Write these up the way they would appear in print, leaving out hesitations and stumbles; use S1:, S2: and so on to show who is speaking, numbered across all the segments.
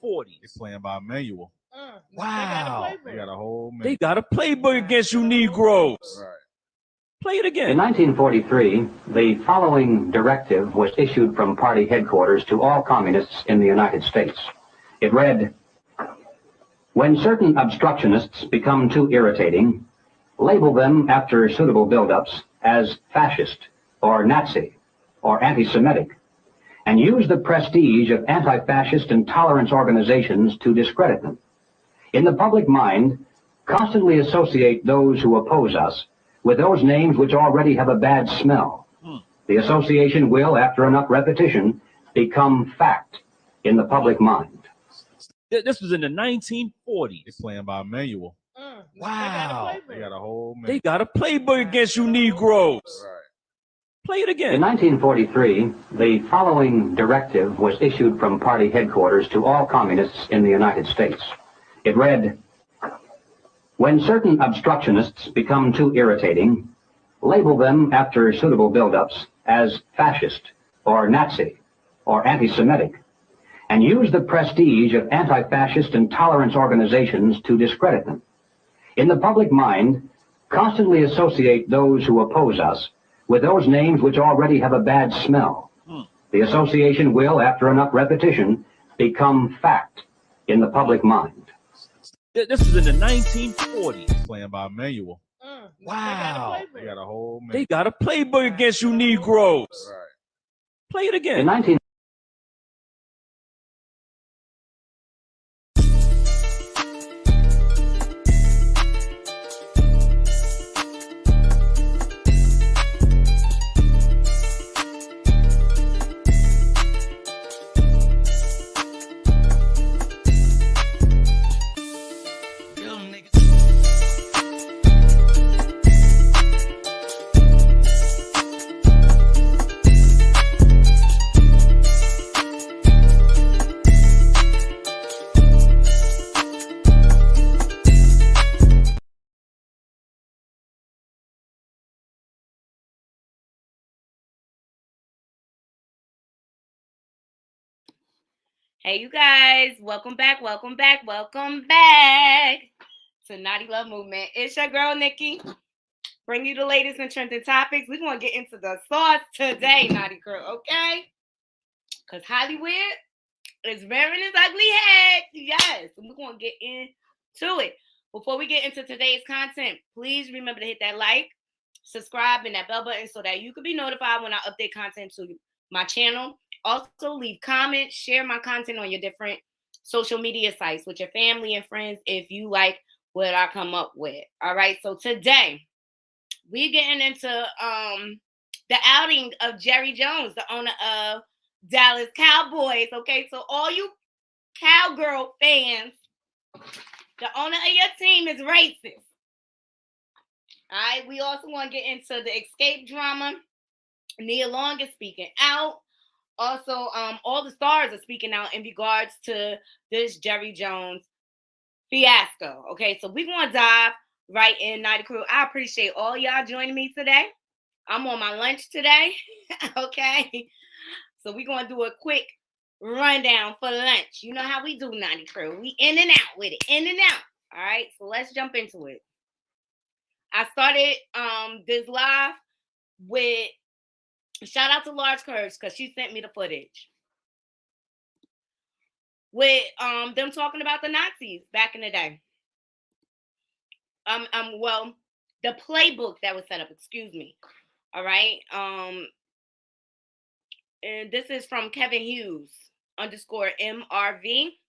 S1: 1940s.
S2: They're playing by manual.
S1: Wow.
S2: They got a whole menu.
S1: They got a playbook against you Negroes.
S2: Right.
S1: Play it again.
S3: In 1943, the following directive was issued from party headquarters to all communists in the United States. It read, "When certain obstructionists become too irritating, label them after suitable build-ups as fascist or Nazi or anti-Semitic, and use the prestige of anti-fascist and tolerance organizations to discredit them. In the public mind, constantly associate those who oppose us with those names which already have a bad smell. The association will, after enough repetition, become fact in the public mind."
S1: This was in the 1940s.
S2: They're playing by manual.
S1: Wow.
S2: They got a whole menu.
S1: They got a playbook against you Negroes.
S2: Right.
S1: Play it again.
S3: In 1943, the following directive was issued from party headquarters to all communists in the United States. It read, "When certain obstructionists become too irritating, label them after suitable build-ups as fascist or Nazi or anti-Semitic, and use the prestige of anti-fascist and tolerance organizations to discredit them. In the public mind, constantly associate those who oppose us with those names which already have a bad smell. The association will, after enough repetition, become fact in the public mind."
S1: This was in the 1940s.
S2: They're playing by manual.
S1: Wow.
S2: They got a whole menu.
S1: They got a playbook against you Negroes.
S2: Right.
S1: Play it again.
S3: In 19
S4: Hey, you guys, welcome back to Naughty Love Movement. It's your girl, Nikki. Bring you the latest and trending topics. We're going to get into the sauce today, Naughty Crew, okay? Because Hollywood is rearing its ugly head. Yes, and we're going to get into it. Before we get into today's content, please remember to hit that like, subscribe, and that bell button so that you can be notified when I update content to my channel. Also, leave comments, share my content on your different social media sites with your family and friends if you like what I come up with. All right, so today we're getting into the outing of Jerry Jones, the owner of Dallas Cowboys. Okay, so all you cowgirl fans, the owner of your team is racist. All right, we also want to get into the Xscape drama. Nia Long is speaking out. Also, all the stars are speaking out in regards to this Jerry Jones fiasco. Okay, so we're going to dive right in, Night Crew. I appreciate all y'all joining me today. I'm on my lunch today. Okay, so we're going to do a quick rundown for lunch. You know how we do, Night Crew. We in and out with it, in and out. All right, so let's jump into it. I started this live with shout out to Large Curves because she sent me the footage with them talking about the Nazis back in the day. Well, the playbook that was set up, excuse me. All right. And this is from Kevin Hughes _MRV.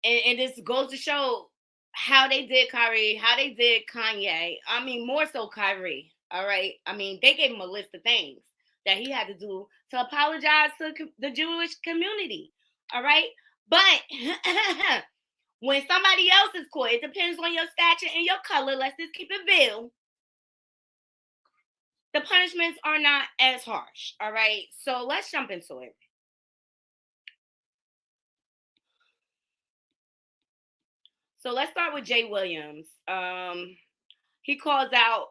S4: And this goes to show how they did Kyrie, how they did Kanye. I mean, more so Kyrie. All right. I mean, they gave him a list of things that he had to do to apologize to the Jewish community. All right. But when somebody else is caught, it depends on your stature and your color. Let's just keep it real. The punishments are not as harsh. All right. So let's jump into it. So let's start with Jay Williams. He calls out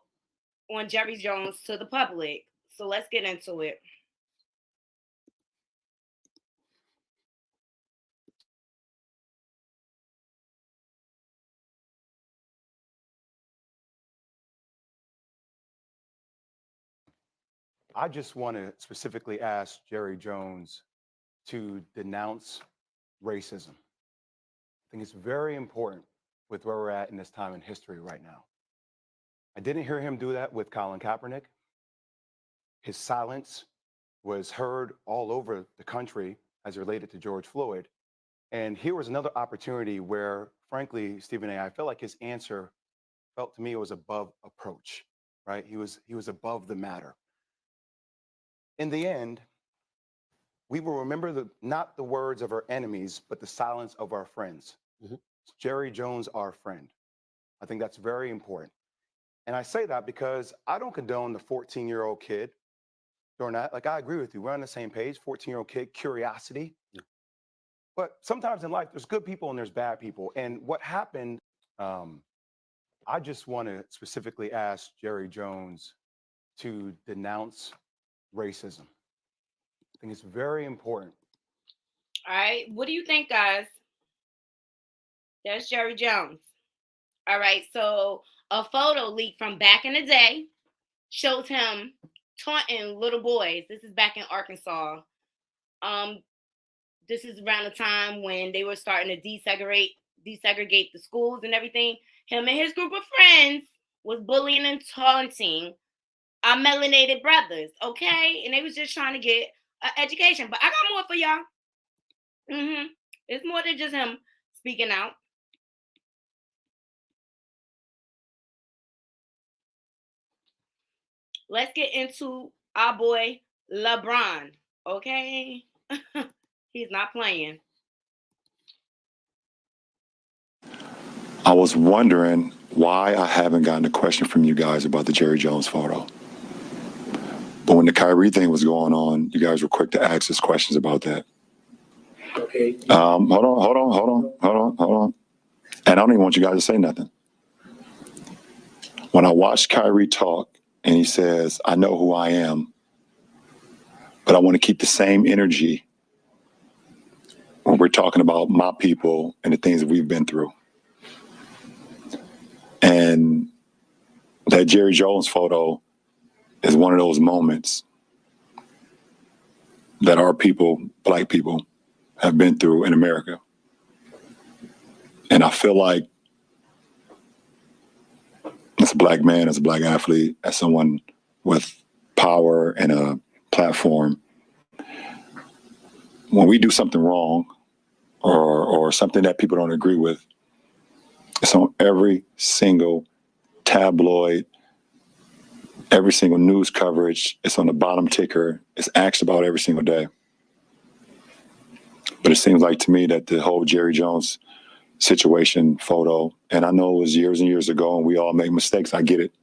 S4: on Jerry Jones to the public. So let's get into it.
S5: I just want to specifically ask Jerry Jones to denounce racism. I think it's very important with where we're at in this time in history right now. I didn't hear him do that with Colin Kaepernick. His silence was heard all over the country as related to George Floyd. And here was another opportunity where, frankly, Stephen A., I felt like his answer felt to me it was above approach, right? He was above the matter. In the end, we will remember not the words of our enemies, but the silence of our friends.
S6: Mhm.
S5: Jerry Jones, our friend. I think that's very important. And I say that because I don't condone the 14-year-old kid doing that. Like, I agree with you. We're on the same page, 14-year-old kid, curiosity.
S6: Yeah.
S5: But sometimes in life, there's good people and there's bad people. And what happened, I just want to specifically ask Jerry Jones to denounce racism. I think it's very important.
S4: All right. What do you think, guys? That's Jerry Jones. All right. So a photo leaked from back in the day shows him taunting little boys. This is back in Arkansas. This is around the time when they were starting to desegregate the schools and everything. Him and his group of friends was bullying and taunting our melanated brothers, okay? And they was just trying to get an education. But I got more for y'all. It's more than just him speaking out. Let's get into our boy Lebron, okay? He's not playing.
S7: I was wondering why I haven't gotten a question from you guys about the Jerry Jones photo. But when the Kyrie thing was going on, you guys were quick to ask us questions about that.
S6: Okay.
S7: Hold on. And I don't even want you guys to say nothing. When I watched Kyrie talk and he says, I know who I am, but I want to keep the same energy when we're talking about my people and the things that we've been through. And that Jerry Jones photo is one of those moments that our people, Black people, have been through in America. And I feel like as a Black man, as a Black athlete, as someone with power and a platform, when we do something wrong or something that people don't agree with, it's on every single tabloid, every single news coverage. It's on the bottom ticker. It's asked about every single day. But it seems like to me that the whole Jerry Jones situation photo, and I know it was years and years ago and we all make mistakes. I get it.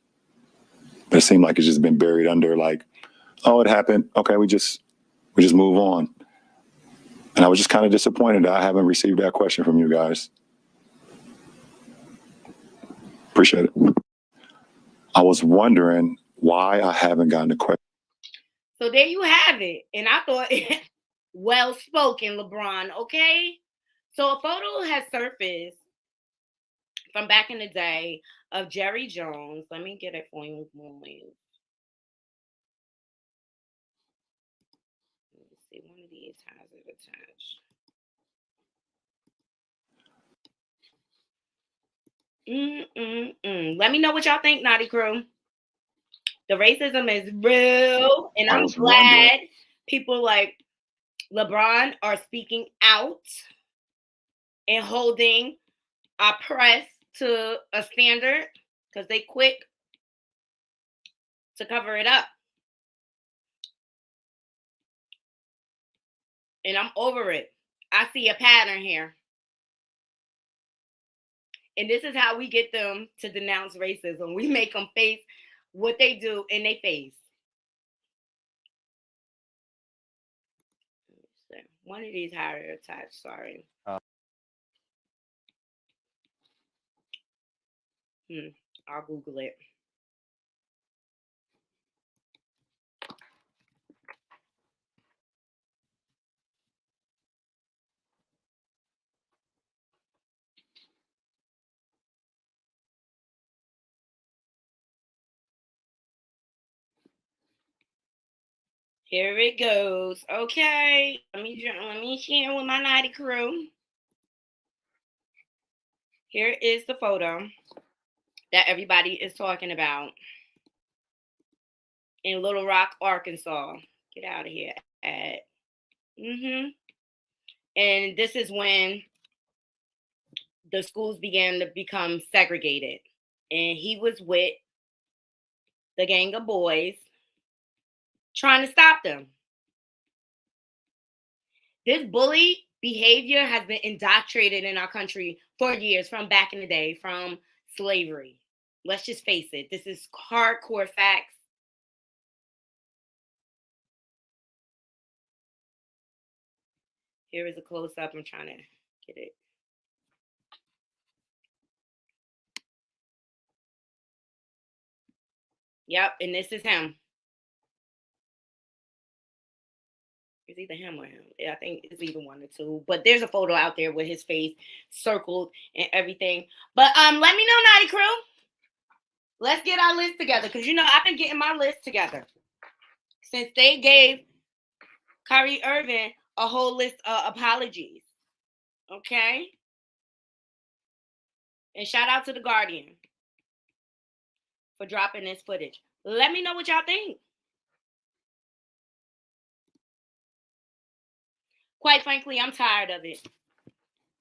S7: But it seemed like it's just been buried under like, oh, it happened. Okay, we just move on. And I was just kind of disappointed that I haven't received that question from you guys. Appreciate it. I was wondering why I haven't gotten a question.
S4: So there you have it. And I thought, well spoken, LeBron, okay? So a photo has surfaced from back in the day of Jerry Jones. Let me get it for you. Let me see, one of these has it attached. Let me know what y'all think, Naughty Crew. The racism is real, and I'm glad people like LeBron are speaking out and holding our press to a standard because they quick to cover it up. And I'm over it. I see a pattern here. And this is how we get them to denounce racism. We make them face what they do in their face. One of these higher attached, sorry. I'll Google it. Here it goes. Okay. Let me share with my naughty crew. Here is the photo that everybody is talking about in Little Rock, Arkansas. Get out of here. And this is when the schools began to become segregated. And he was with the gang of boys trying to stop them. This bully behavior has been indoctrinated in our country for years, from back in the day, from slavery. Let's just face it. This is hardcore facts. Here is a close-up. I'm trying to get it. Yep, and this is him. It's either him or him. Yeah, I think it's either one or two. But there's a photo out there with his face circled and everything. But let me know, Naughty Crew. Let's get our list together. Because, you know, I've been getting my list together. Since they gave Kyrie Irving a whole list of apologies. Okay? And shout out to The Guardian for dropping this footage. Let me know what y'all think. Quite frankly, I'm tired of it.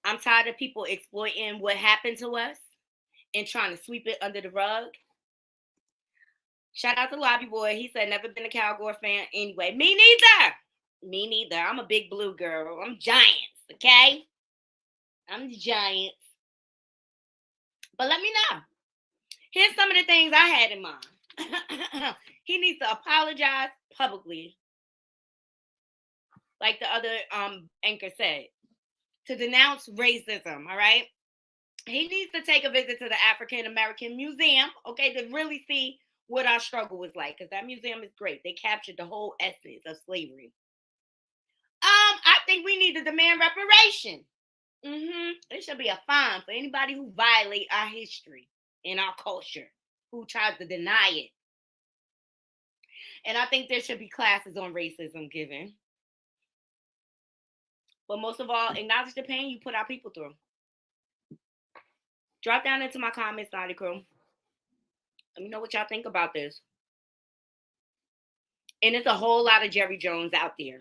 S4: I'm tired of people exploiting what happened to us and trying to sweep it under the rug. Shout out to Lobby Boy. He said, never been a Cowboy fan anyway. Me neither. Me neither. I'm a big blue girl. I'm Giants, okay? I'm the Giants. But let me know. Here's some of the things I had in mind. He needs to apologize publicly, like the other anchor said, to denounce racism, all right? He needs to take a visit to the African American Museum, okay, to really see what our struggle was like, because that museum is great. They captured the whole essence of slavery. I think we need to demand reparation. It should be a fine for anybody who violate our history and our culture, who tries to deny it. And I think there should be classes on racism given. But most of all, acknowledge the pain you put our people through. Drop down into my comments, Naughty Crew. Let me know what y'all think about this. And there's a whole lot of Jerry Jones out there.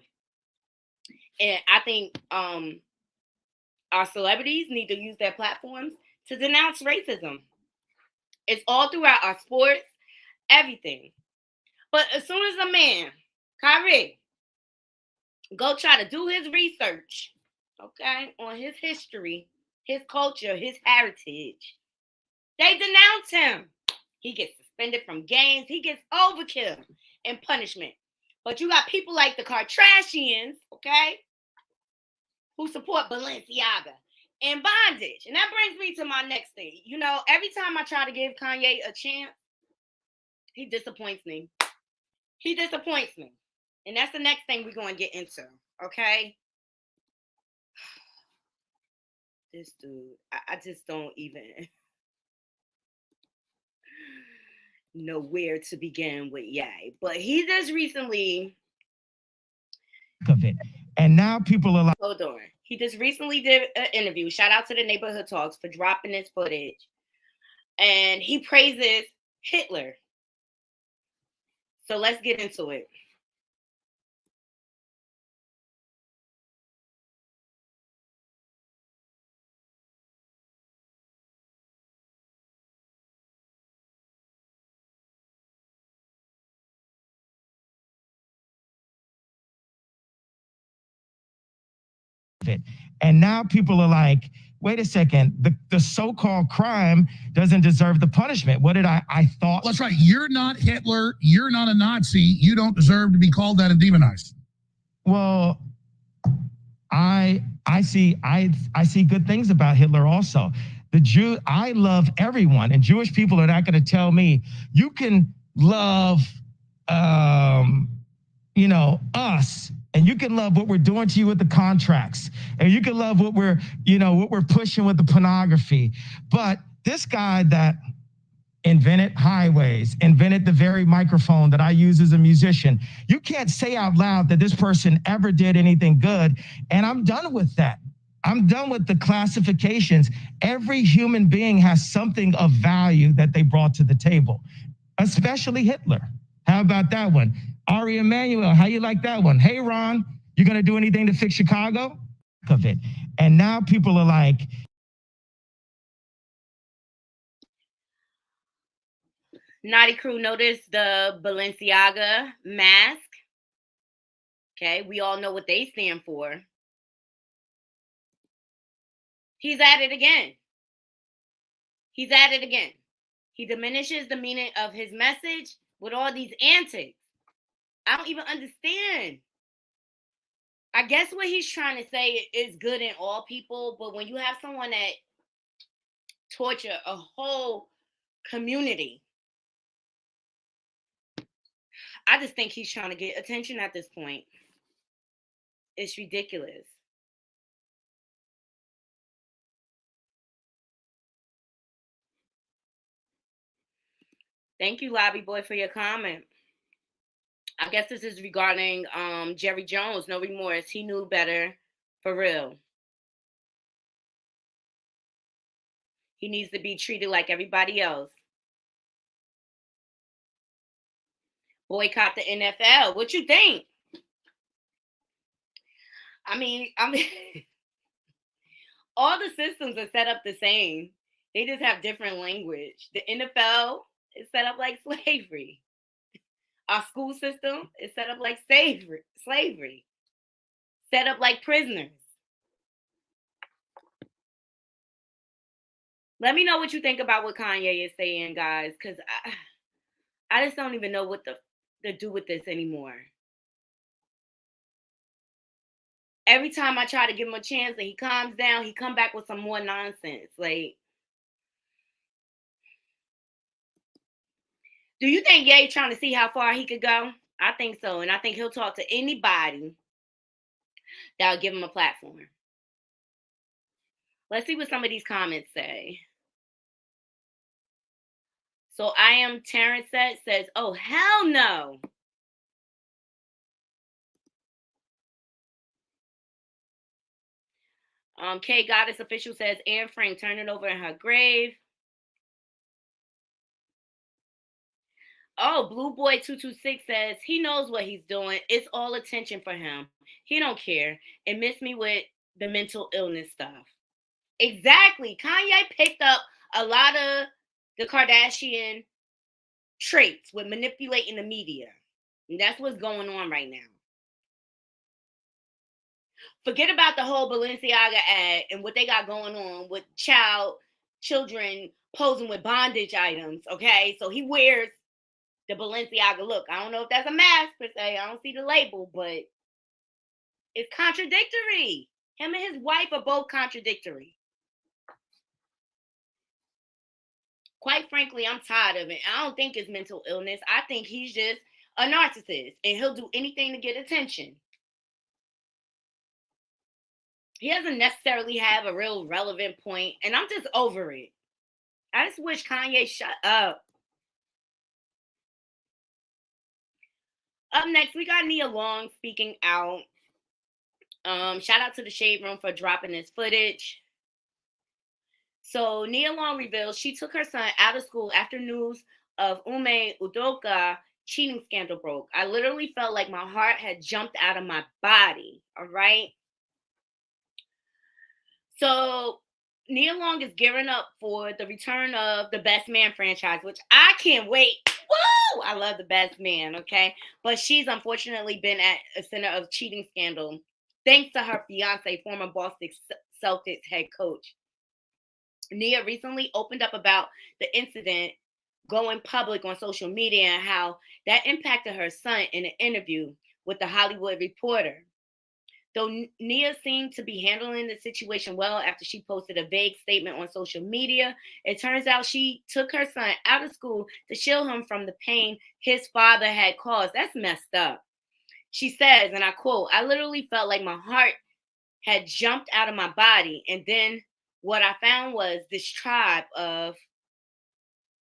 S4: And I think our celebrities need to use their platforms to denounce racism. It's all throughout our sports, everything. But as soon as a man, Kyrie, go try to do his research, okay, on his history, his culture, his heritage, they denounce him. He gets suspended from games. He gets overkill and punishment. But you got people like the Kardashians, okay, who support Balenciaga and bondage. And that brings me to my next thing. You know, every time I try to give Kanye a chance, he disappoints me. He disappoints me. And that's the next thing we're going to get into, okay? This dude, I just don't even know where to begin with Ye. But he just recently...
S8: of it. And now people are like...
S4: Hold on. He just recently did an interview. Shout out to the Neighborhood Talks for dropping this footage. And he praises Hitler. So let's get into it.
S8: it. And now people are like, wait a second, the so-called crime doesn't deserve the punishment. What did I thought?
S9: Well, that's right. You're not Hitler. You're not a Nazi. You don't deserve to be called that and demonized.
S8: Well, I see good things about Hitler also. I love everyone, and Jewish people are not going to tell me you can love us, and you can love what we're doing to you with the contracts, and you can love what we're pushing with the pornography. But this guy that invented highways, invented the very microphone that I use as a musician. You can't say out loud that this person ever did anything good. And I'm done with that. I'm done with the classifications. Every human being has something of value that they brought to the table, especially Hitler. How about that one? Ari Emanuel, how you like that one? Hey, Ron, you going to do anything to fix Chicago? Of it. And now people are like,
S4: Naughty Crew, notice the Balenciaga mask. Okay, we all know what they stand for. He's at it again. He's at it again. He diminishes the meaning of his message with all these antics. I don't even understand. I guess what he's trying to say is good in all people, but when you have someone that torture a whole community, I just think he's trying to get attention at this point. It's ridiculous. Thank you, Lobby Boy, for your comment. I guess this is regarding Jerry Jones. No remorse. He knew better, for real. He needs to be treated like everybody else. Boycott the NFL. What you think? I mean, all the systems are set up the same. They just have different language. The NFL is set up like slavery. Our school system is set up like slavery. Set up like prisoners. Let me know what you think about what Kanye is saying, guys, because I just don't even know what to do with this anymore. Every time I try to give him a chance and he calms down, he come back with some more nonsense. Like, do you think Ye trying to see how far he could go? I think so. And I think he'll talk to anybody that'll give him a platform. Let's see what some of these comments say. So I am Terrence says, oh, hell no. K Goddess Official says, Anne Frank, turn it over in her grave. Oh, Blue Boy 226 says, he knows what he's doing. It's all attention for him. He don't care. And miss me with the mental illness stuff. Exactly. Kanye picked up a lot of the Kardashian traits with manipulating the media. And that's what's going on right now. Forget about the whole Balenciaga ad and what they got going on with children posing with bondage items, okay? So he wears the Balenciaga look. I don't know if that's a mask per se. I don't see the label, but it's contradictory. Him and his wife are both contradictory. Quite frankly, I'm tired of it. I don't think it's mental illness. I think he's just a narcissist and he'll do anything to get attention. He doesn't necessarily have a real relevant point, and I'm just over it. I just wish Kanye shut up. Up next, we got Nia Long speaking out. Shout out to the Shade Room for dropping this footage. So Nia Long reveals she took her son out of school after news of Ume Udoka cheating scandal broke. I literally felt like my heart had jumped out of my body. All right. So Nia Long is gearing up for the return of the Best Man franchise, which I can't wait. Woo! I love the Best Man, okay? But she's unfortunately been at a center of cheating scandal thanks to her fiance, former Boston Celtics head coach. Nia recently opened up about the incident going public on social media and how that impacted her son in an interview with The Hollywood Reporter. Though Nia seemed to be handling the situation well after she posted a vague statement on social media, it turns out she took her son out of school to shield him from the pain his father had caused. That's messed up. She says, and I quote, I literally felt like my heart had jumped out of my body. And then what I found was this tribe of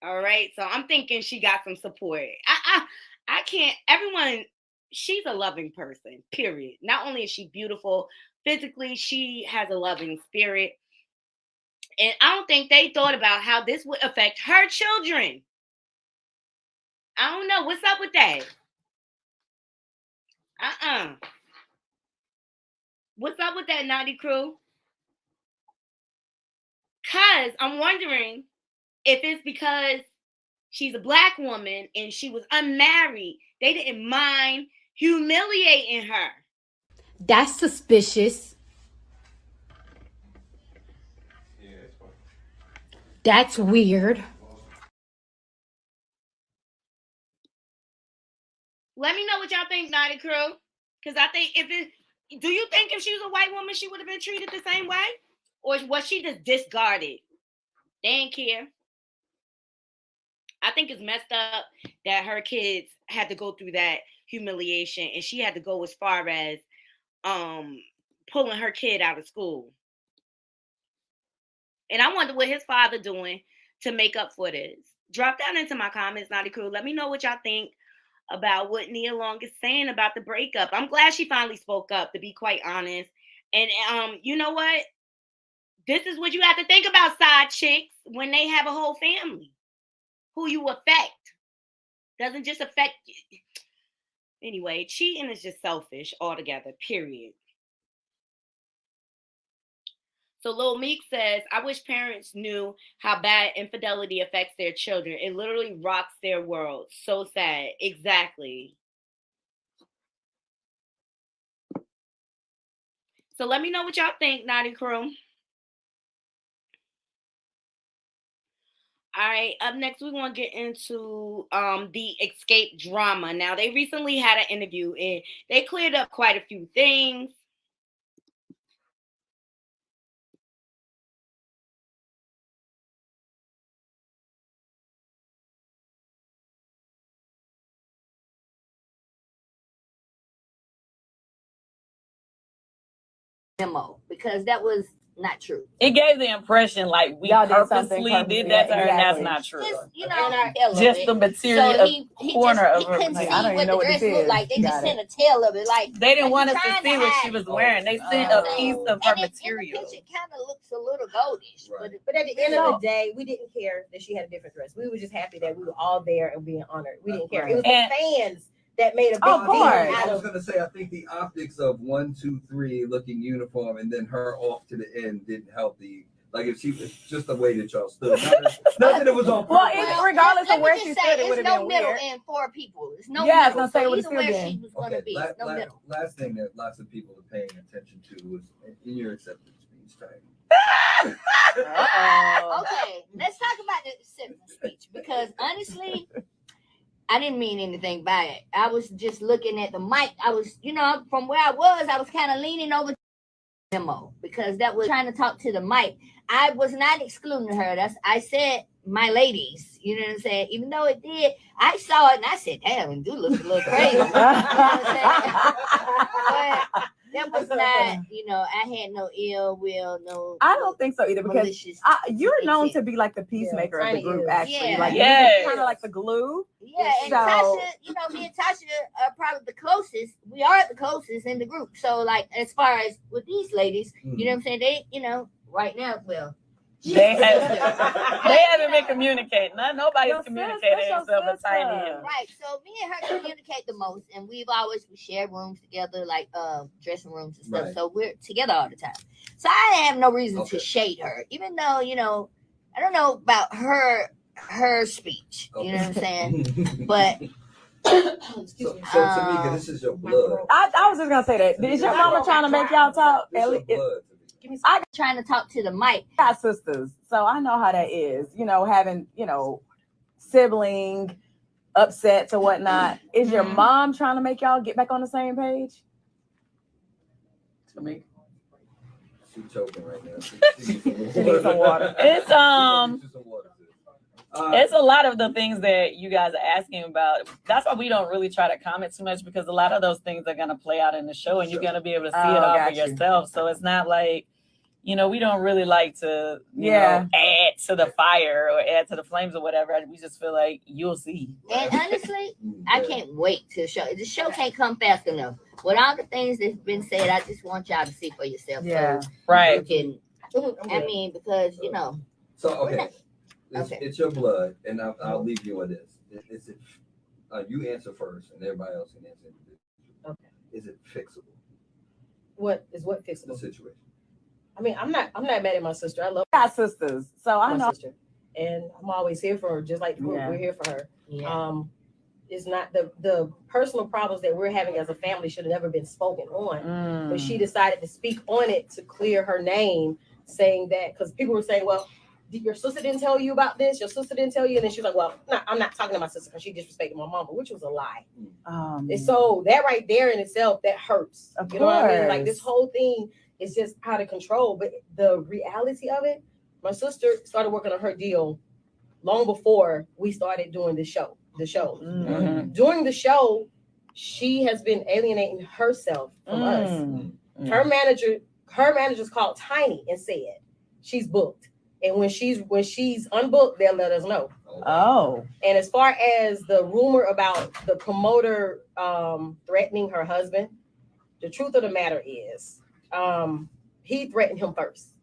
S4: All right. So I'm thinking she got some support. I can't, everyone, she's a loving person, period. Not only is she beautiful physically, she has a loving spirit. And I don't think they thought about how this would affect her children. I don't know. What's up with that? What's up with that, Naughty Crew? Because I'm wondering if it's because she's a black woman and she was unmarried. They didn't mind humiliating her.
S10: That's suspicious. That's weird.
S4: Let me know what y'all think, Naughty Crew. Because I think do you think if she was a white woman, she would have been treated the same way? Or was she just discarded? They ain't care. I think it's messed up that her kids had to go through that humiliation and she had to go as far as pulling her kid out of school. And I wonder what his father doing to make up for this. Drop down into my comments, Naughty Crew. Let me know what y'all think about what Nia Long is saying about the breakup. I'm glad she finally spoke up, to be quite honest. And you know what? This is what you have to think about, side chicks, when they have a whole family. Who you affect doesn't just affect you. Anyway, cheating is just selfish altogether, period. So Lil Meek says, I wish parents knew how bad infidelity affects their children. It literally rocks their world. So sad. Exactly. So let me know what y'all think, Naughty Crew. All right, up next, we're going to get into the Xscape drama. Now, they recently had an interview, and they cleared up quite a few things.
S11: Memo, because that was not true.
S12: It gave the impression like we purposely did that to her, and that's not true.
S11: Just, you know,
S12: Just the material corner of her.
S11: Couldn't see what the dress looked like. They just sent a tail of it. Like
S12: they didn't want us to see what she was wearing. They sent a piece of her material.
S11: It kind of looks a little goldish,
S13: but at the end of the day, we didn't care that she had a different dress. We were just happy that we were all there and being honored. We didn't care. It was the fans that made a big deal
S14: I was going to say, I think the optics of 1, 2, 3 looking uniform and then her off to the end didn't help the, like if she was just the way that y'all stood. Not that it was on purpose.
S11: Well, regardless of where she stood, it would have been weird. There's no middle and 4 people. It's no middle. I was going to say, it would have still been. She was going to be. No middle.
S14: Last thing that lots of people are paying attention to was in your acceptance speech time.
S11: Okay, let's talk about the acceptance speech because honestly, I didn't mean anything by it. I was just looking at the mic. I was, you know, from where I was kind of leaning over the memo because that was trying to talk to the mic. I was not excluding her. I said my ladies, you know what I'm saying? Even though it did, I saw it and I said, damn, it do look a little crazy. You know what I'm saying? But that was not, you know, I had no ill will, no.
S15: I don't think so either because you're known to be like the peacemaker of the group, actually.
S11: Yeah.
S15: Like, you're kind of like the glue.
S11: Yeah, and Tasha, you know, me and Tasha are probably the closest. We are the closest in the group. So, like, as far as with these ladies, you know what I'm saying? They, you know, right now, well,
S12: they haven't been communicating. Nobody's communicating themselves as tiny.
S11: Right. So me and her communicate the most, and we share rooms together, like dressing rooms and stuff. Right. So we're together all the time. So I have no reason to shade her, even though, you know, I don't know about her speech. You know what I'm saying? But
S14: so Tamika, this is your blood.
S15: I was just gonna say that. Is your mama trying to make y'all talk?
S11: I'm trying to talk to the mic.
S15: I got sisters, so I know how that is. You know, having, you know, sibling upsets or whatnot. Is your mom trying to make y'all get back on the same page?
S12: Tamika.
S14: She's choking right now.
S15: She needs some water.
S12: It's a lot of the things that you guys are asking about. That's why we don't really try to comment too much because a lot of those things are going to play out in the show and you're going to be able to see it all for yourself. So it's not like, you know, we don't really like to, you know, add to the fire or add to the flames or whatever. We just feel like you'll see.
S11: And honestly, I can't wait to show. The show can't come fast enough. With all the things that's been said, I just want y'all to see for yourself.
S15: Yeah.
S11: So
S12: Right.
S11: you can, I mean, because you know.
S14: So okay, it's your blood, and I'll leave you with this. You answer first, and everybody else can answer.
S13: Okay.
S14: Is it fixable?
S13: What fixable?
S14: The situation.
S13: I mean, I'm not mad at my sister. I love
S15: got sisters, so I
S13: my
S15: know.
S13: sister, and I'm always here for her, just like we're here for her.
S11: Yeah.
S13: It's not the personal problems that we're having as a family should have never been spoken on, but she decided to speak on it to clear her name, saying that because people were saying, well, your sister didn't tell you about this, your sister didn't tell you, and then she's like, well, no, I'm not talking to my sister because she disrespected my mama, which was a lie. And so that right there in itself, that hurts. You know what I mean? Like this whole thing is just out of control. But the reality of it, my sister started working on her deal long before we started doing the show. During the show, she has been alienating herself from us. Her managers called Tiny and said she's booked. And when she's unbooked, they'll let us know.
S15: Oh.
S13: And as far as the rumor about the promoter threatening her husband, the truth of the matter is he threatened him first.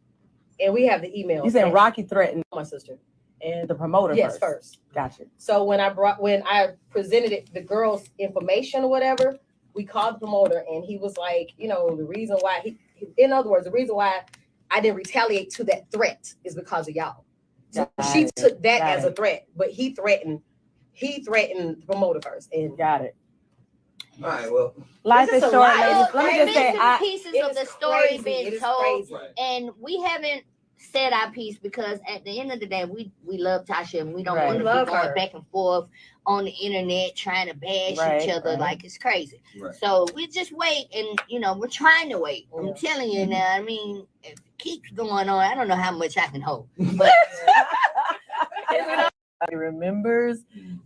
S13: And we have the email.
S15: You said Rocky threatened
S13: my sister. And
S15: the promoter
S13: first.
S15: Gotcha.
S13: So when I presented the girls' information or whatever, we called the promoter and he was like, you know, the reason why in other words, the reason why I didn't retaliate to that threat is because of y'all. So she took that as a threat, but he threatened the promoter first. And
S15: got it.
S14: All right, well,
S15: life is short, ladies. Let me just say,
S11: pieces of the story being told, and we haven't said our piece because at the end of the day, we love Tasha and we don't want to be going back and forth on the internet trying to bash each other like it's crazy. So we just wait, and you know we're trying to wait. I'm telling you now. I mean, if it keeps going on, I don't know how much I can hold. But
S12: remembers,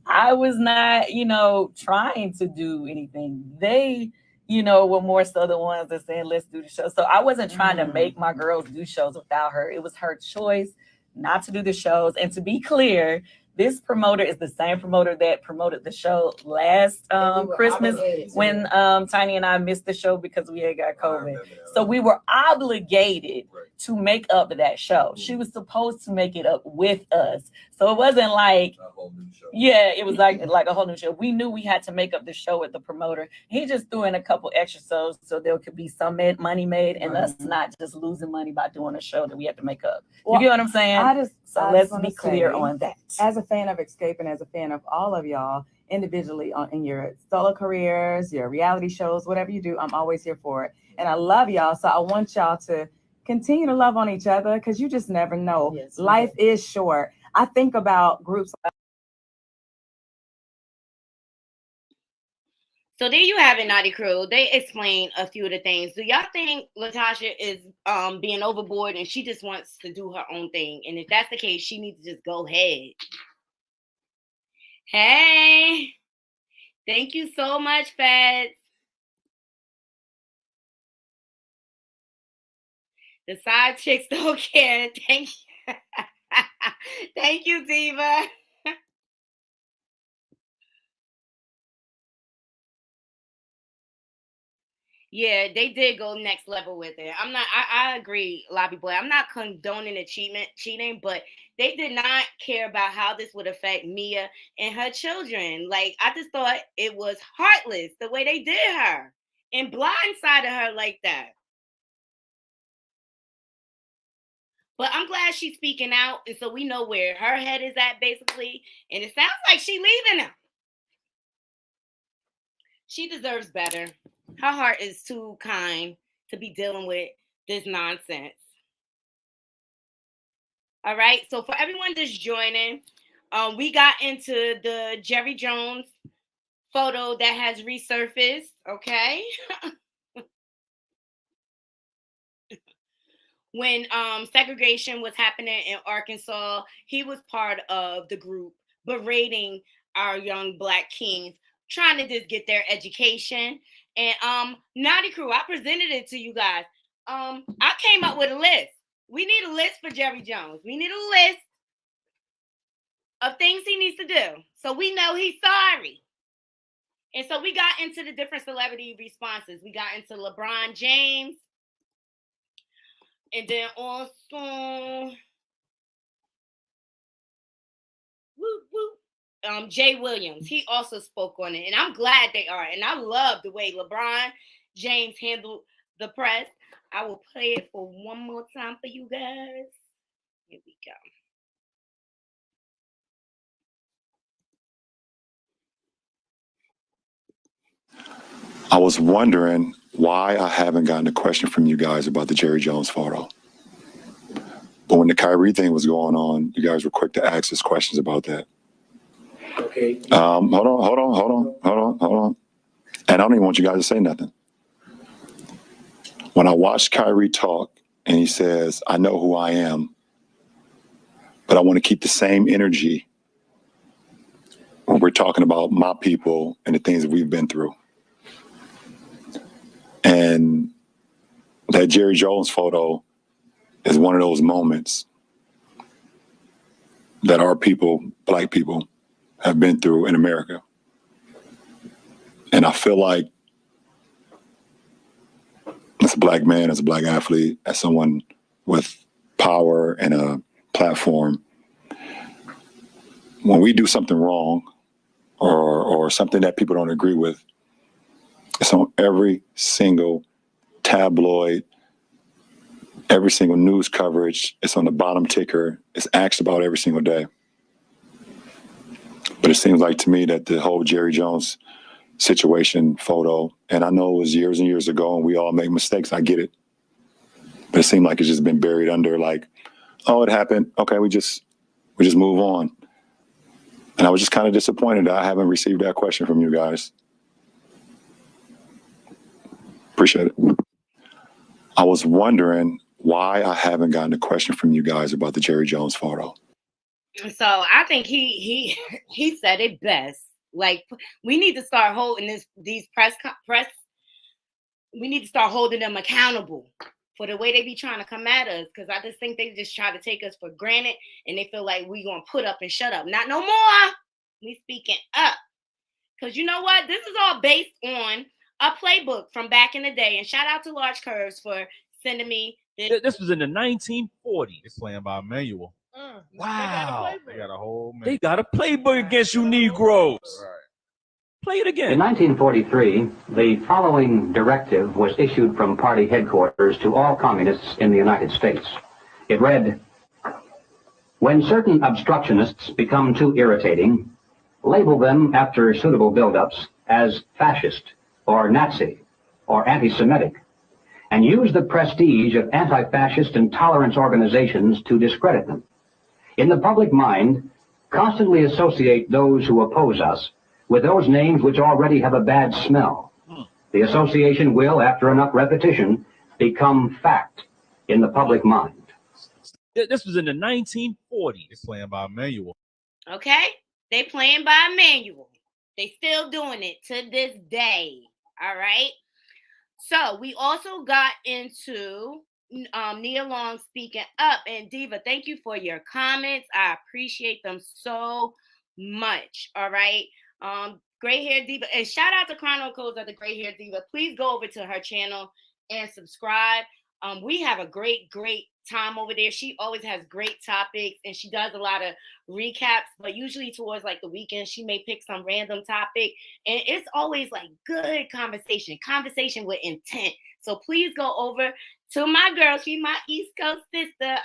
S12: I was not, you know, trying to do anything. They, you know, were more so the ones that saying, let's do the show. So I wasn't trying to make my girls do shows without her. It was her choice not to do the shows. And to be clear, this promoter is the same promoter that promoted the show last Christmas when Tiny and I missed the show because we had got COVID. So we were obligated to make up that show. She was supposed to make it up with us. So it wasn't like a whole new show. Yeah, it was like a whole new show. We knew we had to make up the show with the promoter. He just threw in a couple extra shows so there could be some money made and us not just losing money by doing a show that we had to make up. You get what I'm saying? Let's be clear on that.
S15: As a fan of Xscape and as a fan of all of y'all individually in your solo careers, your reality shows, whatever you do, I'm always here for it. And I love y'all. So I want y'all to continue to love on each other because you just never know. Life is short. I think about groups.
S4: So there you have it, Naughty Crew. They explain a few of the things. Do y'all think Latasha is being overboard and she just wants to do her own thing? And if that's the case, she needs to just go ahead. Hey, thank you so much, Feds. The side chicks don't care. Thank you. Thank you, Diva. Yeah, they did go next level with it. I agree, Lobby Boy. I'm not condoning the cheating, but they did not care about how this would affect Mia and her children. Like, I just thought it was heartless the way they did her and blindsided her like that. But I'm glad she's speaking out, and so we know where her head is at, basically. And it sounds like she's leaving him. She deserves better. Her heart is too kind to be dealing with this nonsense. All right. So for everyone that's joining, we got into the Jerry Jones photo that has resurfaced. Okay. When segregation was happening in Arkansas, he was part of the group berating our young Black kings, trying to just get their education. And Naughty Crew, I presented it to you guys. I came up with a list. We need a list for Jerry Jones. We need a list of things he needs to do. So we know he's sorry. And so we got into the different celebrity responses. We got into LeBron James. And then also Jay Williams. He also spoke on it. And I'm glad they are. And I love the way LeBron James handled the press. I will play it for one more time for you guys. Here we go.
S7: I was wondering why I haven't gotten a question from you guys about the Jerry Jones photo. But when the Kyrie thing was going on, you guys were quick to ask us questions about that.
S6: Okay.
S7: Hold on. And I don't even want you guys to say nothing. When I watched Kyrie talk and he says, I know who I am, but I want to keep the same energy when we're talking about my people and the things that we've been through. And that Jerry Jones photo is one of those moments that our people, Black people, have been through in America. And I feel like as a Black man, as a Black athlete, as someone with power and a platform, when we do something wrong or something that people don't agree with, it's on every single tabloid, every single news coverage. It's on the bottom ticker. It's asked about every single day. But it seems like to me that the whole Jerry Jones situation photo, and I know it was years and years ago and we all make mistakes. I get it. But it seemed like it's just been buried under like, oh, it happened. Okay, we just move on. And I was just kind of disappointed that I haven't received that question from you guys. Appreciate it. I was wondering why I haven't gotten a question from you guys about the Jerry Jones photo.
S4: So I think he said it best. Like, we need to start holding these press. We need to start holding them accountable for the way they be trying to come at us. Because I just think they just try to take us for granted, and they feel like we gonna put up and shut up. Not no more. We speaking up. Because you know what? This is all based on a playbook from back in the day. And shout out to Large Curves for sending me this.
S1: This was in the 1940s.
S2: They're playing by manual.
S1: Wow.
S2: They got a whole
S1: They got a playbook against you Negroes.
S2: Right.
S1: Play it again.
S3: In 1943, the following directive was issued from party headquarters to all communists in the United States. It read, when certain obstructionists become too irritating, label them after suitable buildups as fascist or Nazi or anti-Semitic, and use the prestige of anti-fascist and tolerance organizations to discredit them. In the public mind, constantly associate those who oppose us with those names which already have a bad smell. The association will, after enough repetition, become fact in the public mind.
S1: This was in the 1940s.
S2: They're playing by manual.
S4: Okay? They playing by manual. They still doing it to this day. All right? So we also got into Nia Long speaking up. And Diva, thank you for your comments. I appreciate them so much. All right? Gray Hair Diva. And shout out to Chronicles of the Gray Hair Diva. Please go over to her channel and subscribe. We have a great time over there. She always has great topics and she does a lot of recaps, but usually towards like the weekend, she may pick some random topic and it's always like good conversation with intent. So please go over to my girl. She's my East Coast sister.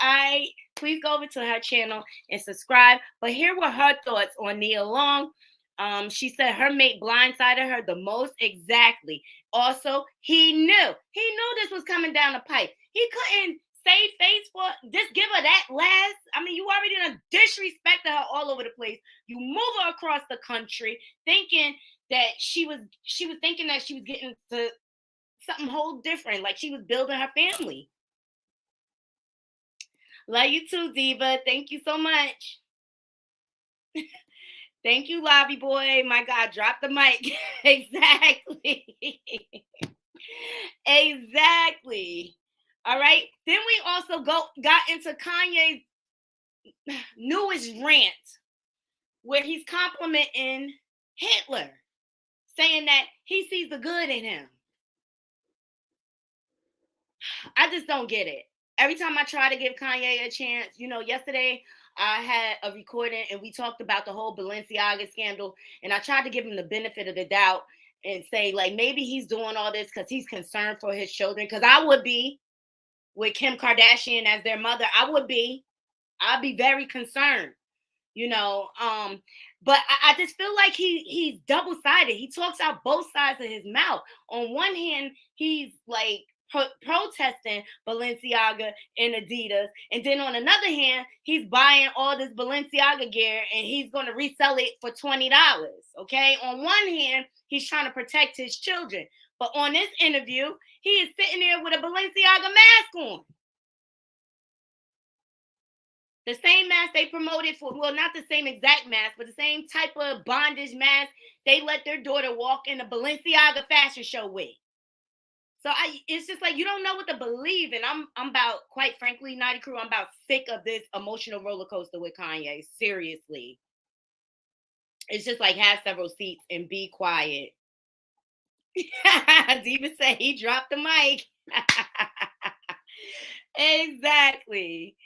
S4: Please go over to her channel and subscribe. But here were her thoughts on Nia Long. She said her mate blindsided her the most. Exactly. Also, he knew this was coming down the pipe. He couldn't save face for just give her that last. I mean, you already done disrespected her all over the place. You move her across the country thinking that she was thinking that she was getting to something whole different, like she was building her family. Love you too, Diva. Thank you so much. Thank you, Lobby Boy. My God, drop the mic. Exactly. Exactly. All right. Then we also got into Kanye's newest rant. where he's complimenting Hitler, saying that he sees the good in him. I just don't get it. Every time I try to give Kanye a chance, yesterday I had a recording and we talked about the whole Balenciaga scandal, and I tried to give him the benefit of the doubt and say, like, maybe he's doing all this because he's concerned for his children. Because I would be, with Kim Kardashian as their mother, I'd be very concerned, but I just feel like he's double-sided. He talks out both sides of his mouth. On one hand, he's like protesting Balenciaga and Adidas, and then on another hand, he's buying all this Balenciaga gear and he's going to resell it for $20. Okay, on one hand, he's trying to protect his children, but on this interview, he is sitting there with a Balenciaga mask on. The same mask they promoted for, well, not the same exact mask, but the same type of bondage mask they let their daughter walk in a Balenciaga fashion show with. So it's just like, you don't know what to believe. And I'm about, quite frankly, Naughty Crew, I'm about sick of this emotional roller coaster with Kanye. Seriously. It's just like, have several seats and be quiet. Diva said he dropped the mic. Exactly.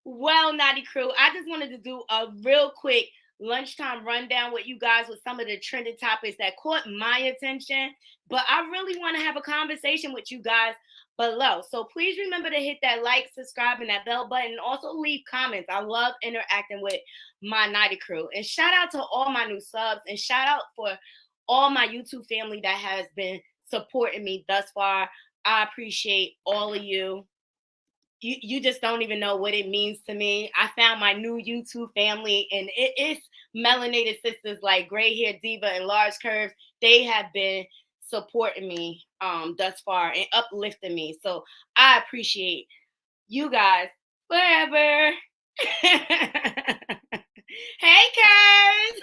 S4: Well, Naughty Crew, I just wanted to do a real quick lunchtime rundown with you guys with some of the trending topics that caught my attention. But I really want to have a conversation with you guys below. So please remember to hit that like, subscribe, and that bell button. And also leave comments. I love interacting with my Naughty Crew. And shout out to all my new subs. And shout out for all my YouTube family that has been supporting me thus far. I appreciate all of you. You just don't even know what it means to me. I found my new YouTube family, and it's melanated sisters like Gray Hair Diva and Large Curves. They have been supporting me thus far and uplifting me. So I appreciate you guys forever. Hey, Curves.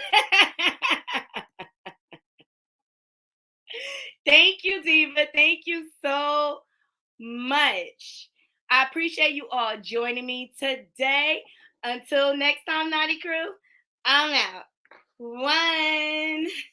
S4: Thank you, Diva. Thank you so much. I appreciate you all joining me today. Until next time, Naughty Crew, I'm out.